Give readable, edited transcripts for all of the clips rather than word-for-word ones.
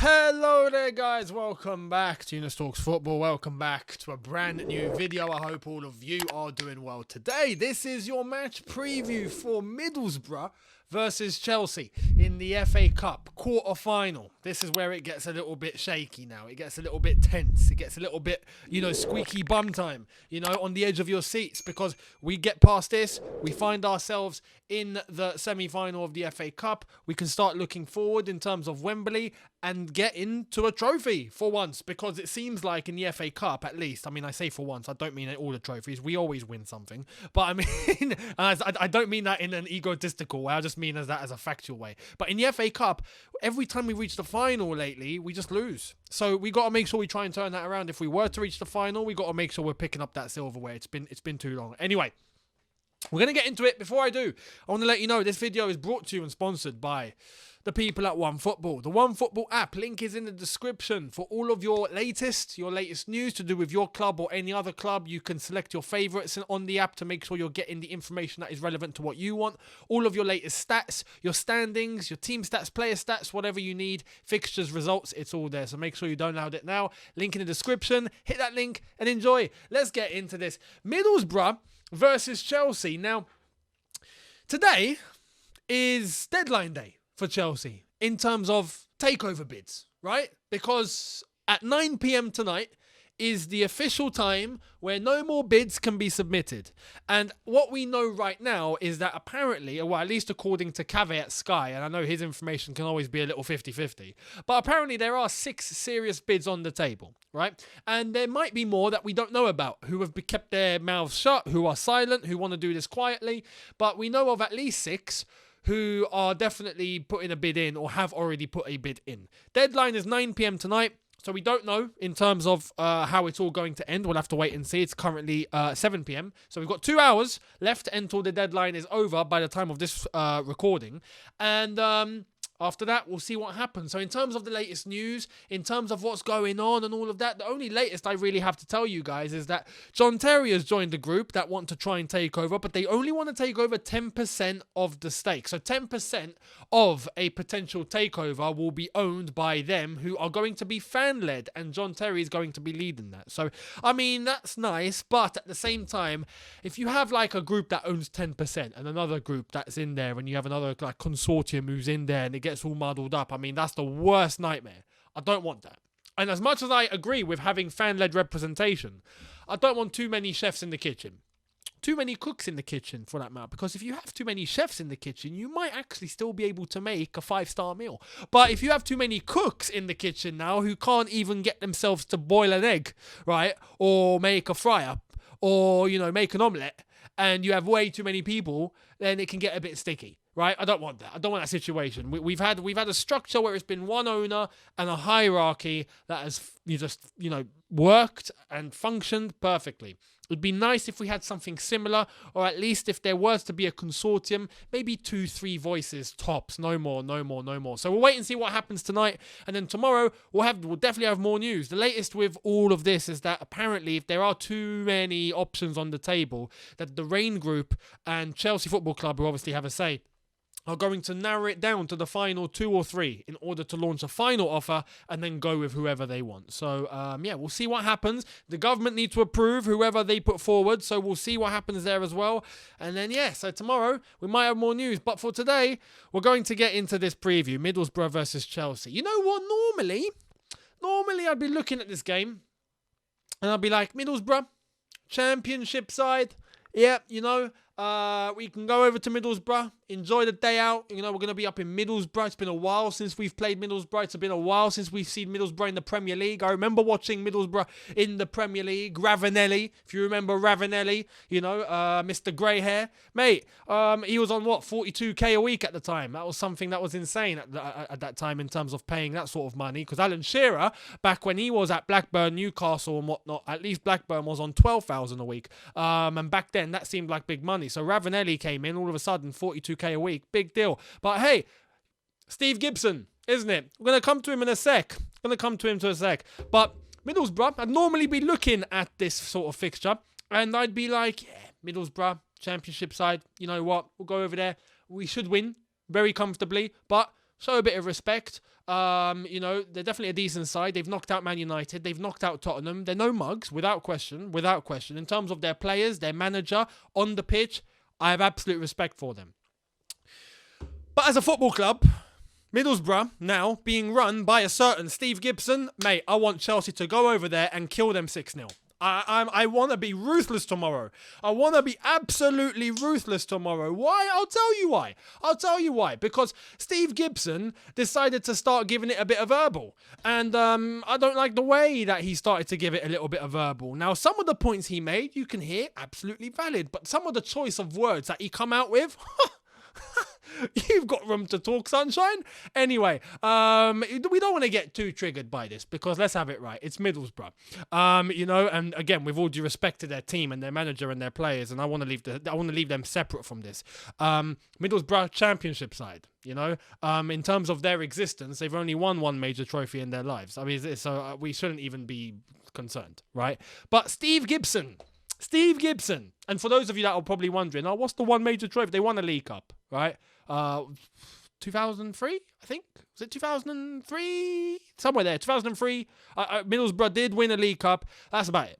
Hello there guys, welcome back to Younes Talks Football, welcome back to a brand new video. I hope all of you are doing well today. This is your match preview for Middlesbrough versus Chelsea in the FA Cup quarter-final. This is where it gets a little bit shaky now. It gets a little bit tense. It gets a little bit, squeaky bum time, on the edge of your seats, because we get past this, we find ourselves in the semi-final of the FA Cup. We can start looking forward in terms of Wembley and get into a trophy for once, because it seems like in the FA Cup, at least, I say for once, I don't mean all the trophies, we always win something, but I don't mean that in an egotistical way, I just mean as a factual way. But in the FA Cup, every time we reach the final lately, we just lose. So we got to make sure we try and turn that around. If we were to reach the final, we got to make sure we're picking up that silverware. It's been too long. Anyway, we're going to get into it. Before I do, I want to let you know this video is brought to you and sponsored by the people at OneFootball. The OneFootball app, link is in the description for all of your latest news to do with your club or any other club. You can select your favourites on the app to make sure you're getting the information that is relevant to what you want. All of your latest stats, your standings, your team stats, player stats, whatever you need, fixtures, results, it's all there. So make sure you download it now. Link in the description. Hit that link and enjoy. Let's get into this. Middlesbrough versus Chelsea. Now, today is deadline day for Chelsea in terms of takeover bids, right? Because at 9 p.m. tonight is the official time where no more bids can be submitted. And what we know right now is that apparently, or at least according to TAKEOVER at Sky, and I know his information can always be a little 50-50, but apparently there are 6 serious bids on the table, right? And there might be more that we don't know about, who have kept their mouths shut, who are silent, who want to do this quietly, but we know of at least 6 who are definitely putting a bid in or have already put a bid in. Deadline is 9 p.m. tonight, so we don't know in terms of how it's all going to end. We'll have to wait and see. It's currently 7 p.m. So we've got 2 hours left until the deadline is over by the time of this recording. And after that, we'll see what happens. So in terms of the latest news, in terms of what's going on and all of that, the only latest I really have to tell you guys is that John Terry has joined the group that want to try and take over, but they only want to take over 10% of the stake. So 10% of a potential takeover will be owned by them, who are going to be fan-led, and John Terry is going to be leading that. So, that's nice, but at the same time, if you have like a group that owns 10% and another group that's in there, and you have another like consortium who's in there and it gets all muddled up, that's the worst nightmare. I don't want that. And as much as I agree with having fan-led representation, I don't want too many chefs in the kitchen. Too many cooks in the kitchen, for that matter, because if you have too many chefs in the kitchen, you might actually still be able to make a 5-star meal. But if you have too many cooks in the kitchen now who can't even get themselves to boil an egg, right, or make a fry-up, or, make an omelette, and you have way too many people, then it can get a bit sticky. Right, I don't want that. I don't want that situation. We've had a structure where it's been one owner and a hierarchy that has worked and functioned perfectly. It'd be nice if we had something similar, or at least if there was to be a consortium, maybe 2-3 voices tops, no more. So we'll wait and see what happens tonight, and then tomorrow we'll definitely have more news. The latest with all of this is that apparently, if there are too many options on the table, that the Rain Group and Chelsea Football Club, who obviously have a say, are going to narrow it down to the final 2 or 3 in order to launch a final offer and then go with whoever they want. So, we'll see what happens. The government need to approve whoever they put forward, so we'll see what happens there as well. And then, so tomorrow we might have more news. But for today, we're going to get into this preview, Middlesbrough versus Chelsea. You know what? Normally I'd be looking at this game and I'd be like, Middlesbrough, championship side. Yeah, we can go over to Middlesbrough, enjoy the day out. We're going to be up in Middlesbrough. It's been a while since we've played Middlesbrough. It's been a while since we've seen Middlesbrough in the Premier League. I remember watching Middlesbrough in the Premier League. Ravanelli, if you remember Ravanelli, Mr. Grey Hair. Mate, he was on, 42k a week at the time. That was something that was insane at that time in terms of paying that sort of money. Because Alan Shearer, back when he was at Blackburn, Newcastle and whatnot, at least Blackburn was on 12,000 a week. And back then, that seemed like big money. So Ravanelli came in, all of a sudden, 42k a week. Big deal. But hey, Steve Gibson, isn't it? We're going to come to him in a sec. But Middlesbrough, I'd normally be looking at this sort of fixture, and I'd be like, Middlesbrough, championship side, you know what? We'll go over there. We should win very comfortably, but show a bit of respect. You know, they're definitely a decent side. They've knocked out Man United. They've knocked out Tottenham. They're no mugs, without question. In terms of their players, their manager, on the pitch, I have absolute respect for them. But as a football club, Middlesbrough now being run by a certain Steve Gibson, mate, I want Chelsea to go over there and kill them 6-0. I want to be ruthless tomorrow. I want to be absolutely ruthless tomorrow. Why? I'll tell you why. Because Steve Gibson decided to start giving it a bit of verbal. And I don't like the way that he started to give it a little bit of verbal. Now, some of the points he made, you can hear, absolutely valid. But some of the choice of words that he come out with... You've got room to talk, sunshine. Anyway, we don't want to get too triggered by this because let's have it right. It's Middlesbrough. You know, and again, with all due respect to their team and their manager and their players, and I want to leave them separate from this. Middlesbrough Championship side. You know, in terms of their existence, they've only won one major trophy in their lives. I mean, so we shouldn't even be concerned, right? But Steve Gibson. And for those of you that are probably wondering, what's the one major trophy? They won a League Cup, right? 2003, I think. Was it 2003? Somewhere there. 2003. Middlesbrough did win a League Cup. That's about it.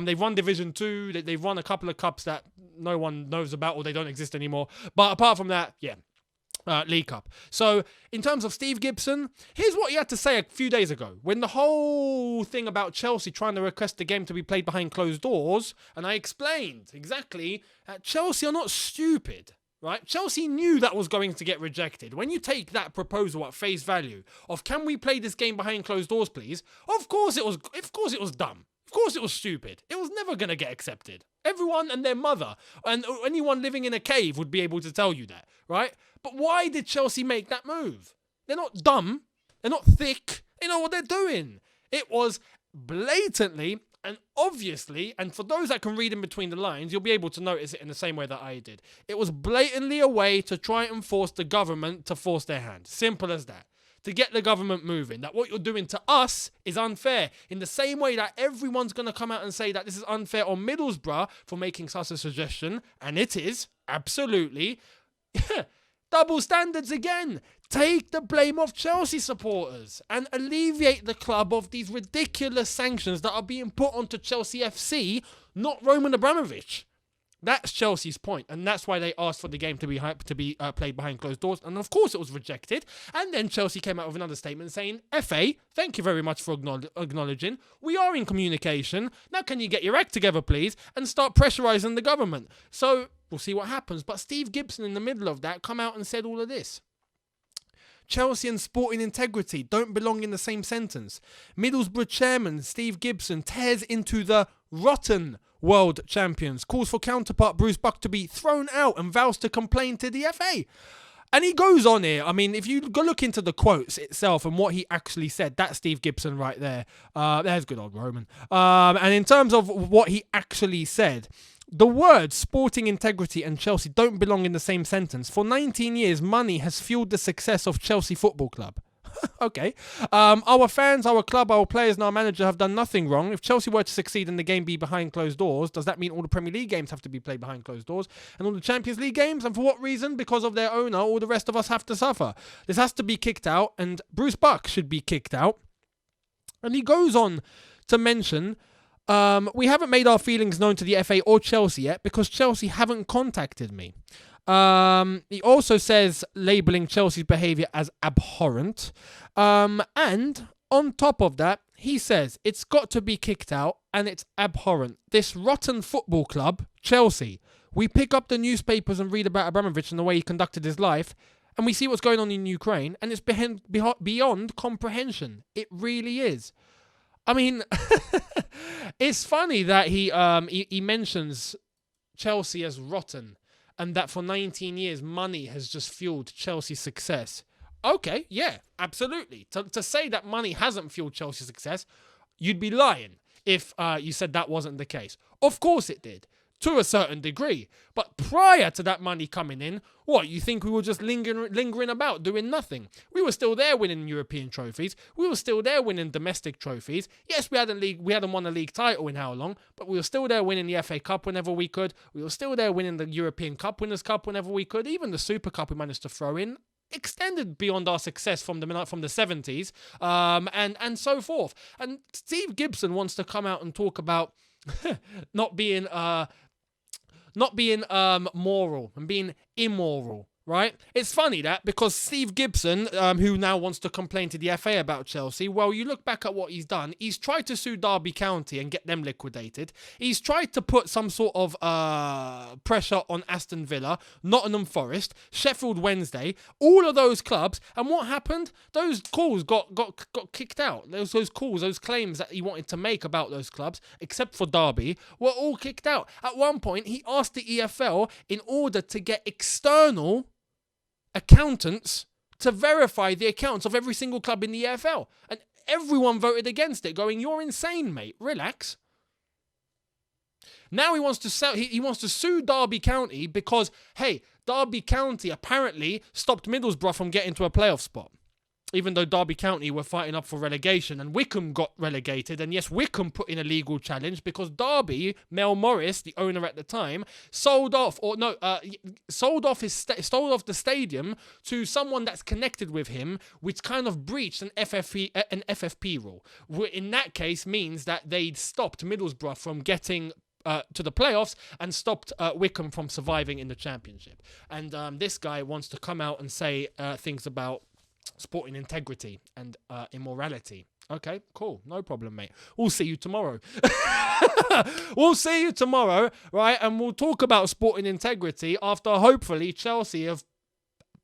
They've won Division 2. They've won a couple of cups that no one knows about or they don't exist anymore. But apart from that, yeah. League Cup. So, in terms of Steve Gibson, here's what he had to say a few days ago. When the whole thing about Chelsea trying to request the game to be played behind closed doors, and I explained exactly that Chelsea are not stupid, right? Chelsea knew that was going to get rejected. When you take that proposal at face value of, can we play this game behind closed doors, please? Of course it was dumb. Of course it was stupid. It was never going to get accepted. Everyone and their mother and anyone living in a cave would be able to tell you that, right? But why did Chelsea make that move? They're not dumb. They're not thick. They know what they're doing. It was blatantly and obviously, and for those that can read in between the lines, you'll be able to notice it in the same way that I did. It was blatantly a way to try and force the government to force their hand. Simple as that. To get the government moving, that what you're doing to us is unfair. In the same way that everyone's going to come out and say that this is unfair on Middlesbrough for making such a suggestion, and it is, absolutely. Double standards again. Take the blame off Chelsea supporters and alleviate the club of these ridiculous sanctions that are being put onto Chelsea FC, not Roman Abramovich. That's Chelsea's point, and that's why they asked for the game to be played behind closed doors, and of course it was rejected. And then Chelsea came out with another statement saying, FA, thank you very much for acknowledging. We are in communication. Now can you get your act together, please, and start pressurising the government? So we'll see what happens. But Steve Gibson, in the middle of that, come out and said all of this. Chelsea and sporting integrity don't belong in the same sentence. Middlesbrough chairman Steve Gibson tears into the rotten world champions, calls for counterpart Bruce Buck to be thrown out and vows to complain to the FA. And he goes on here. I mean, if you go look into the quotes itself and what he actually said, that's Steve Gibson right there. There's good old Roman. And in terms of what he actually said, the words sporting integrity and Chelsea don't belong in the same sentence. For 19 years, money has fueled the success of Chelsea Football Club. Okay. Our fans, our club, our players and our manager have done nothing wrong. If Chelsea were to succeed and the game be behind closed doors, does that mean all the Premier League games have to be played behind closed doors? And all the Champions League games? And for what reason? Because of their owner, all the rest of us have to suffer. This has to be kicked out, and Bruce Buck should be kicked out. And he goes on to mention, we haven't made our feelings known to the FA or Chelsea yet because Chelsea haven't contacted me. He also says labelling Chelsea's behaviour as abhorrent. And on top of that, he says it's got to be kicked out and it's abhorrent. This rotten football club, Chelsea, we pick up the newspapers and read about Abramovich and the way he conducted his life, and we see what's going on in Ukraine, and it's beyond comprehension. It really is. I mean, it's funny that he mentions Chelsea as rotten, and that for 19 years, money has just fueled Chelsea's success. Okay, yeah, absolutely. To say that money hasn't fueled Chelsea's success, you'd be lying if you said that wasn't the case. Of course it did, to a certain degree. But prior to that money coming in, what, you think we were just lingering about, doing nothing? We were still there winning European trophies. We were still there winning domestic trophies. Yes, we hadn't won a league title in how long, but we were still there winning the FA Cup whenever we could. We were still there winning the European Cup Winners' Cup whenever we could. Even the Super Cup we managed to throw in. extended beyond our success from the 70s, and so forth. And Steve Gibson wants to come out and talk about not being moral and being immoral. Right? It's funny that because Steve Gibson, who now wants to complain to the FA about Chelsea, well, you look back at what he's done. He's tried to sue Derby County and get them liquidated. He's tried to put some sort of pressure on Aston Villa, Nottingham Forest, Sheffield Wednesday, all of those clubs. And what happened? Those calls got kicked out. Those calls, those claims that he wanted to make about those clubs, except for Derby, were all kicked out. At one point, he asked the EFL in order to get external accountants to verify the accounts of every single club in the EFL, and everyone voted against it, going, "You're insane, mate. Relax." Now he wants to sue Derby County because, hey, Derby County apparently stopped Middlesbrough from getting to a playoff spot, even though Derby County were fighting up for relegation, and Wickham got relegated. And yes, Wickham put in a legal challenge because Derby, Mel Morris, the owner at the time, sold off the stadium to someone that's connected with him, which kind of breached an FFP rule. In that case, means that they'd stopped Middlesbrough from getting to the playoffs and stopped Wickham from surviving in the Championship. And this guy wants to come out and say things about sporting integrity and immorality. Okay, cool. No problem, mate. We'll see you tomorrow. We'll see you tomorrow, right? And we'll talk about sporting integrity after hopefully Chelsea have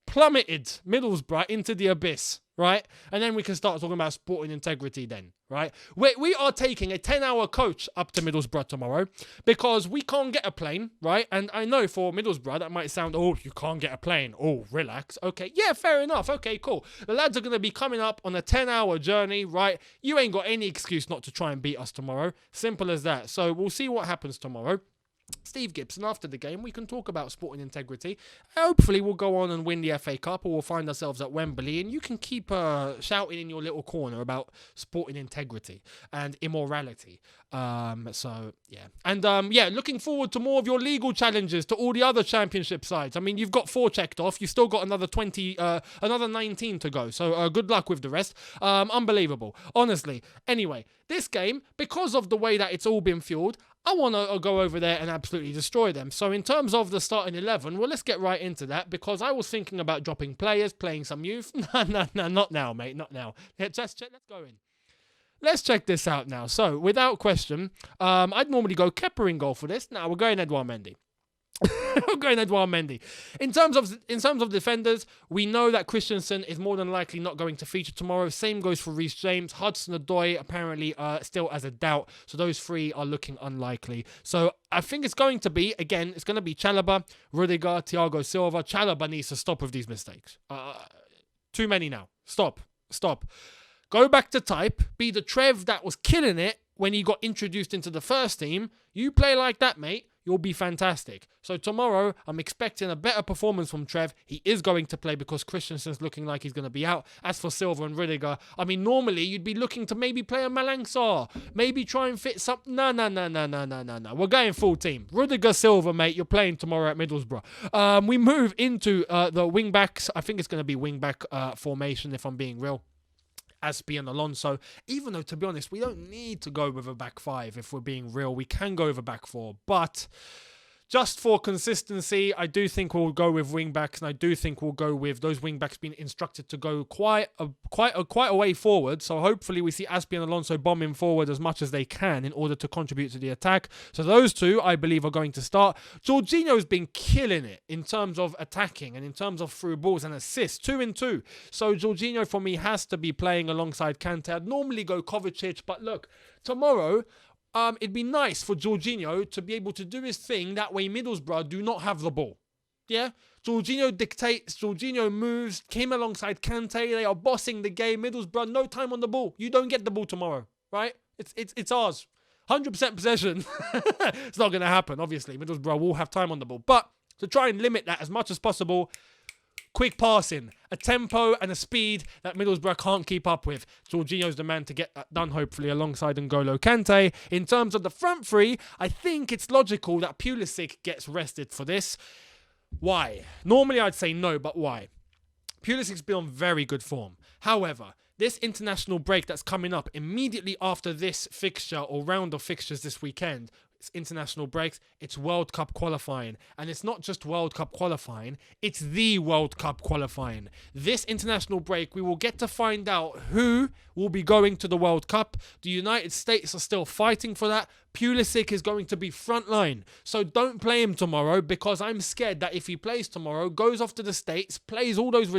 plummeted Middlesbrough into the abyss, right? And then we can start talking about sporting integrity then, right? We are taking a 10-hour coach up to Middlesbrough tomorrow because we can't get a plane, right? And I know for Middlesbrough that might sound, oh, you can't get a plane. Oh, relax. Okay, yeah, fair enough. Okay, cool. The lads are going to be coming up on a 10-hour journey, right? You ain't got any excuse not to try and beat us tomorrow. Simple as that. So we'll see what happens tomorrow. Steve Gibson, after the game, we can talk about sporting integrity. Hopefully we'll go on and win the FA Cup, or we'll find ourselves at Wembley, and you can keep shouting in your little corner about sporting integrity and immorality. So, yeah. And, looking forward to more of your legal challenges to all the other championship sides. I mean, you've got 4 checked off. You've still got another 19 to go. So, good luck with the rest. Unbelievable. Honestly. Anyway, this game, because of the way that it's all been fueled, I want to go over there and absolutely destroy them. So in terms of the starting 11, well, let's get right into that, because I was thinking about dropping players, playing some youth. No, not now, mate, not now. Let's go in. Let's check this out now. So, without question, I'd normally go Kepa in goal for this. Now, we're going Edouard Mendy. We're going Edouard Mendy. In terms of defenders, we know that Christensen is more than likely not going to feature tomorrow. Same goes for Reece James. Hudson-Odoi apparently still as a doubt. So those 3 are looking unlikely. So I think it's going to be Chalobah, Rudiger, Thiago Silva. Chalobah needs to stop with these mistakes. Too many now. Stop. Go back to type. Be the Trev that was killing it when he got introduced into the first team. You play like that, mate. You'll be fantastic. So tomorrow, I'm expecting a better performance from Trev. He is going to play because Christensen's looking like he's going to be out. As for Silva and Rudiger, I mean, normally you'd be looking to maybe play a Malang Sarr. Maybe try and fit something. No. We're going full team. Rudiger, Silva, mate, you're playing tomorrow at Middlesbrough. We move into the wing-backs. I think it's going to be wing-back formation, if I'm being real. Aspie and Alonso, even though, to be honest, we don't need to go with a back 5 if we're being real. We can go with a back 4, but just for consistency, I do think we'll go with wing-backs, and I do think we'll go with those wing-backs being instructed to go quite a way forward. So hopefully we see Aspie and Alonso bombing forward as much as they can in order to contribute to the attack. So those 2, I believe, are going to start. Jorginho's been killing it in terms of attacking and in terms of through balls and assists, 2 and 2. So Jorginho, for me, has to be playing alongside Kante. I'd normally go Kovacic, but look, tomorrow, it'd be nice for Jorginho to be able to do his thing. That way Middlesbrough do not have the ball. Yeah? Jorginho dictates, Jorginho moves, came alongside Kante. They are bossing the game. Middlesbrough, no time on the ball. You don't get the ball tomorrow, right? It's ours. 100% possession. It's not going to happen, obviously. Middlesbrough will have time on the ball. But to try and limit that as much as possible, quick passing, a tempo and a speed that Middlesbrough can't keep up with. Jorginho's the man to get that done, hopefully, alongside N'Golo Kante. In terms of the front 3, I think it's logical that Pulisic gets rested for this. Why? Normally I'd say no, but why? Pulisic's been on very good form. However, this international break that's coming up immediately after this fixture or round of fixtures this weekend, it's international breaks, it's World Cup qualifying. And it's not just World Cup qualifying, it's the World Cup qualifying. This international break, we will get to find out who will be going to the World Cup. The United States are still fighting for that. Pulisic is going to be frontline. So don't play him tomorrow, because I'm scared that if he plays tomorrow, goes off to the States, plays all those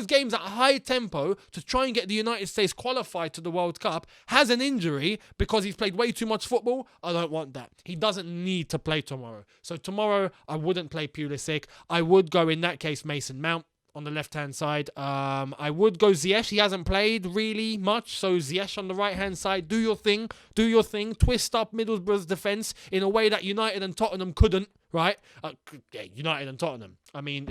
games at a high tempo to try and get the United States qualified to the World Cup, has an injury because he's played way too much football. I don't want that. He doesn't need to play tomorrow. So tomorrow, I wouldn't play Pulisic. I would go, in that case, Mason Mount on the left-hand side. I would go Ziyech. He hasn't played really much, so Ziyech on the right-hand side. Do your thing. Do your thing. Twist up Middlesbrough's defence in a way that United and Tottenham couldn't, right? Yeah, United and Tottenham. I mean,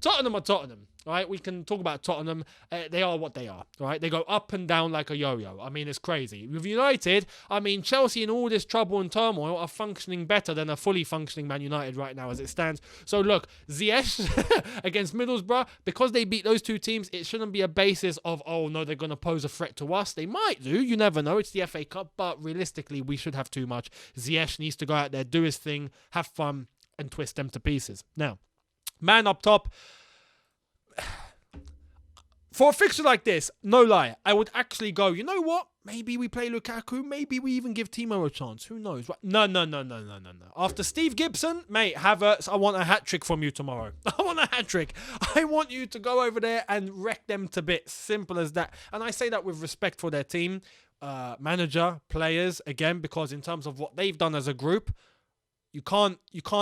Tottenham are Tottenham, right? We can talk about Tottenham. They are what they are, right? They go up and down like a yo-yo. I mean, it's crazy. With United, I mean, Chelsea in all this trouble and turmoil are functioning better than a fully functioning Man United right now as it stands. So look, Ziyech against Middlesbrough, because they beat those two teams, it shouldn't be a basis of, oh no, they're going to pose a threat to us. They might do. You never know. It's the FA Cup, but realistically, we should have too much. Ziyech needs to go out there, do his thing, have fun, and twist them to pieces. Now, man up top. For a fixture like this, no lie, I would actually go, you know what? Maybe we play Lukaku. Maybe we even give Timo a chance. Who knows? No. After Steve Gibson, mate, Havertz, I want a hat-trick from you tomorrow. I want a hat-trick. I want you to go over there and wreck them to bits. Simple as that. And I say that with respect for their team, manager, players, again, because in terms of what they've done as a group, you can't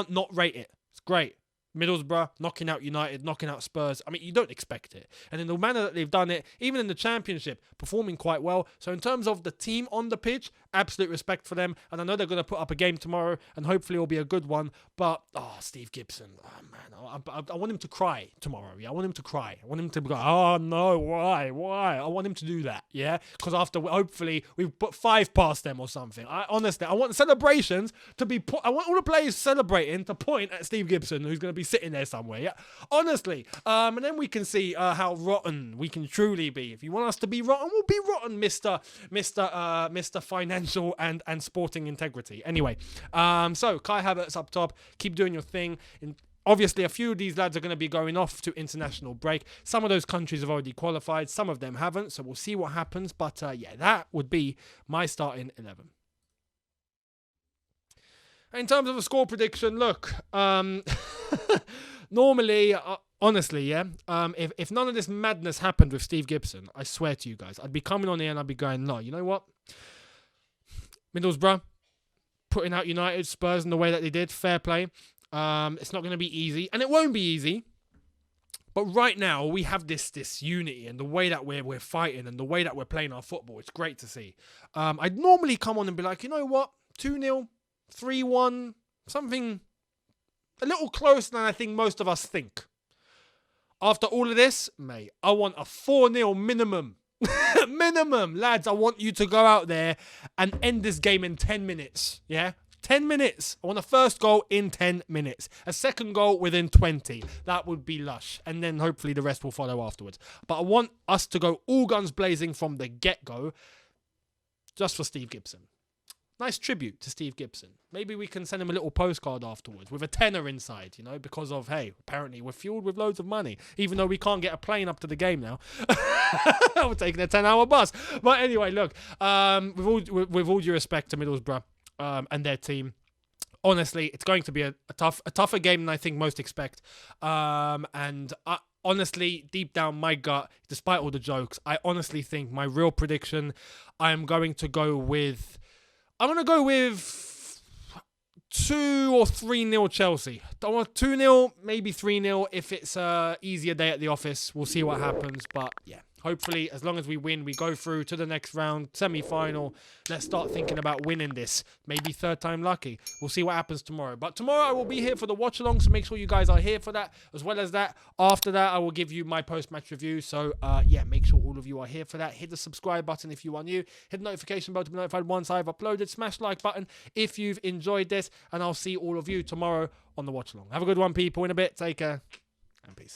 not rate it. It's great. Middlesbrough, knocking out United, knocking out Spurs. I mean, you don't expect it. And in the manner that they've done it, even in the Championship, performing quite well. So in terms of the team on the pitch, absolute respect for them. And I know they're going to put up a game tomorrow, and hopefully it'll be a good one. But, Steve Gibson, man, I want him to cry tomorrow. Yeah, I want him to cry. I want him to go, oh no, why? I want him to do that, yeah? Because after, hopefully, we've put 5 past them or something. Honestly, I want the celebrations to be put, I want all the players celebrating to point at Steve Gibson, who's going to be sitting there somewhere, yeah, honestly, and then we can see how rotten we can truly be. If you want us to be rotten, we'll be rotten, Mr. Financial and sporting integrity. Anyway, so Kai Havertz up top, keep doing your thing. Obviously, a few of these lads are going to be going off to international break. Some of those countries have already qualified, some of them haven't, so we'll see what happens. But yeah, that would be my starting 11. In terms of a score prediction, look, normally, honestly, yeah, if none of this madness happened with Steve Gibson, I swear to you guys, I'd be coming on here and I'd be going, no, you know what? Middlesbrough, putting out United, Spurs in the way that they did, fair play. It's not going to be easy, and it won't be easy. But right now, we have this unity, and the way that we're fighting and the way that we're playing our football, it's great to see. I'd normally come on and be like, you know what? 2-0. 3-1, something a little closer than I think most of us think. After all of this, mate, I want a 4-0 minimum. Minimum. Lads, I want you to go out there and end this game in 10 minutes. Yeah? 10 minutes. I want a first goal in 10 minutes. A second goal within 20. That would be lush. And then hopefully the rest will follow afterwards. But I want us to go all guns blazing from the get-go just for Steve Gibson. Nice tribute to Steve Gibson. Maybe we can send him a little postcard afterwards with a tenner inside, you know, because of, hey, apparently we're fueled with loads of money, even though we can't get a plane up to the game now. We're taking a 10-hour bus. But anyway, look, with all due respect to Middlesbrough and their team, honestly, it's going to be a tougher game than I think most expect. Honestly, deep down my gut, despite all the jokes, I honestly think my real prediction, I'm going to go with 2 or 3-0 Chelsea. I want 2-0, maybe 3-0 if it's an easier day at the office. We'll see what happens. But yeah, hopefully, as long as we win, we go through to the next round, semi-final. Let's start thinking about winning this. Maybe third time lucky. We'll see what happens tomorrow. But tomorrow I will be here for the watch-along, so make sure you guys are here for that. As well as that, after that, I will give you my post-match review. So yeah, make sure all of you are here for that. Hit the subscribe button if you are new. Hit the notification bell to be notified once I've uploaded. Smash the like button if you've enjoyed this. And I'll see all of you tomorrow on the watch-along. Have a good one, people. In a bit. Take care and peace.